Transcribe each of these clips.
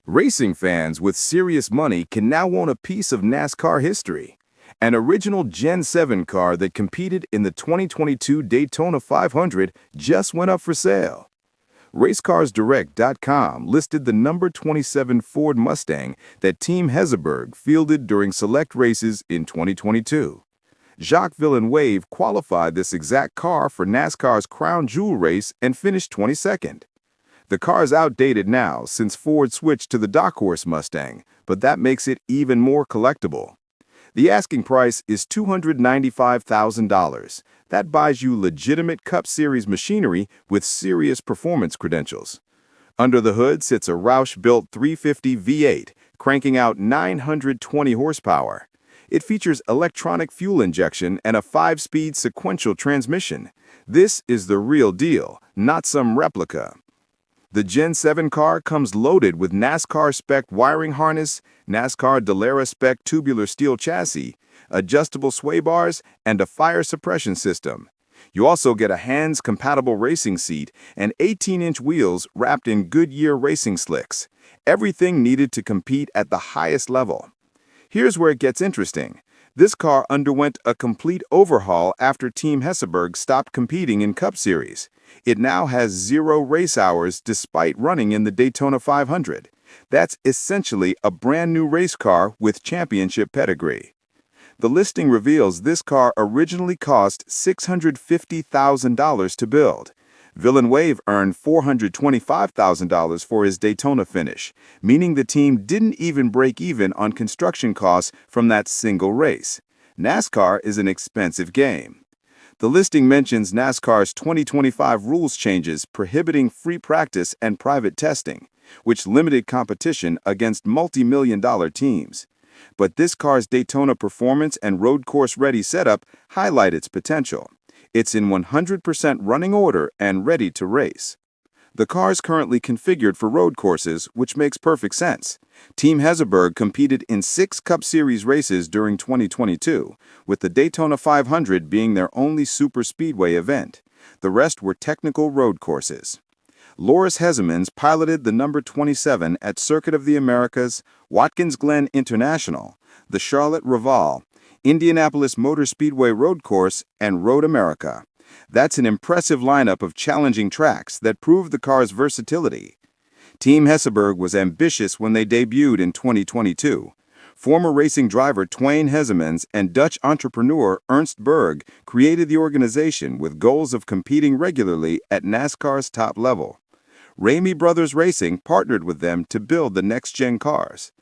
Racing fans with serious money can now own a piece of NASCAR history. An original Gen 7 car that competed in the 2022 Daytona 500 just went up for sale. RaceCarsDirect.com listed the number 27 Ford Mustang that Team Hezeberg fielded during select races in 2022. Jacques Villeneuve qualified this exact car for NASCAR's Crown Jewel race and finished 22nd. The car is outdated now since Ford switched to the Darkhorse Mustang, but that makes it even more collectible. The asking price is $295,000. That buys you legitimate Cup Series machinery with serious performance credentials. Under the hood sits a Roush-built 350 V8, cranking out 920 horsepower. It features electronic fuel injection and a 5-speed sequential transmission. This is the real deal, not some replica. The Gen 7 car comes loaded with NASCAR-spec wiring harness, NASCAR-spec tubular steel chassis, adjustable sway bars, and a fire suppression system. You also get a hands-compatible racing seat and 18-inch wheels wrapped in Goodyear racing slicks. Everything needed to compete at the highest level. Here's where it gets interesting. This car underwent a complete overhaul after Team Hezeberg stopped competing in Cup Series. It now has 0 race hours despite running in the Daytona 500. That's essentially a brand new race car with championship pedigree. The listing reveals this car originally cost $650,000 to build. Villeneuve earned $425,000 for his Daytona finish, meaning the team didn't even break even on construction costs from that single race. NASCAR is an expensive game. The listing mentions NASCAR's 2025 rules changes prohibiting free practice and private testing, which limited competition against multi-million-dollar teams. But this car's Daytona performance and road course-ready setup highlight its potential. It's in 100% running order and ready to race. The car is currently configured for road courses, which makes perfect sense. Team Hezeberg competed in 6 Cup Series races during 2022, with the Daytona 500 being their only superspeedway event. The rest were technical road courses. Loris Hezemans piloted the number 27 at Circuit of the Americas, Watkins Glen International, the Charlotte Roval, Indianapolis Motor Speedway Road Course, and Road America. That's an impressive lineup of challenging tracks that prove the car's versatility. Team Hezeberg was ambitious when they debuted in 2022. Former racing driver Twain Hezemans and Dutch entrepreneur Ernst Berg created the organization with goals of competing regularly at NASCAR's top level. Reaume Brothers Racing partnered with them to build the next-gen cars.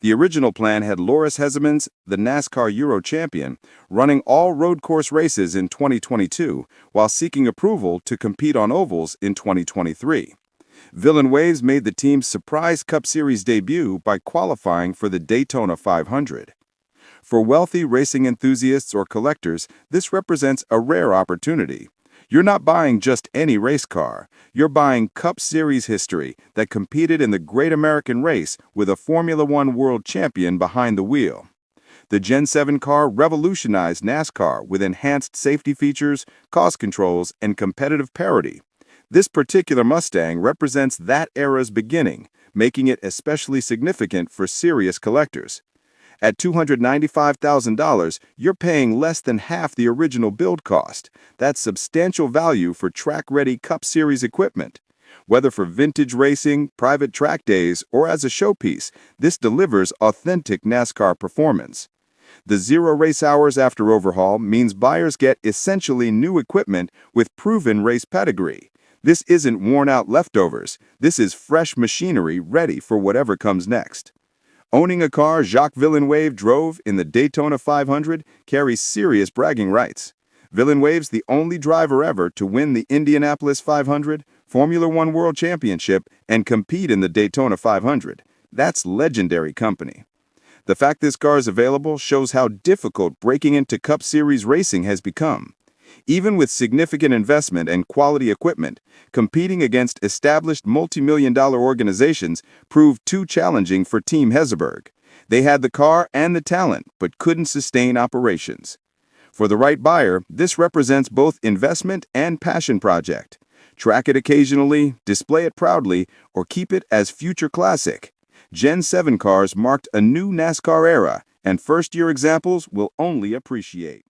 The original plan had Loris Hezemans, the NASCAR Euro champion, running all road course races in 2022 while seeking approval to compete on ovals in 2023. Villeneuve made the team's surprise Cup Series debut by qualifying for the Daytona 500. For wealthy racing enthusiasts or collectors, this represents a rare opportunity. You're not buying just any race car. You're buying Cup Series history that competed in the Great American Race with a Formula One world champion behind the wheel. The Gen 7 car revolutionized NASCAR with enhanced safety features, cost controls, and competitive parity. This particular Mustang represents that era's beginning, making it especially significant for serious collectors. At $295,000, you're paying less than half the original build cost. That's substantial value for track-ready Cup Series equipment. Whether for vintage racing, private track days, or as a showpiece, this delivers authentic NASCAR performance. The 0 race hours after overhaul means buyers get essentially new equipment with proven race pedigree. This isn't worn-out leftovers. This is fresh machinery ready for whatever comes next. Owning a car Jacques Villeneuve drove in the Daytona 500 carries serious bragging rights. Villeneuve's the only driver ever to win the Indianapolis 500, Formula One World Championship, and compete in the Daytona 500. That's legendary company. The fact this car is available shows how difficult breaking into Cup Series racing has become. Even with significant investment and quality equipment, competing against established multi-million-dollar organizations proved too challenging for Team Hezeberg. They had the car and the talent, but couldn't sustain operations. For the right buyer, this represents both investment and passion project. Track it occasionally, display it proudly, or keep it as future classic. Gen 7 cars marked a new NASCAR era, and first-year examples will only appreciate.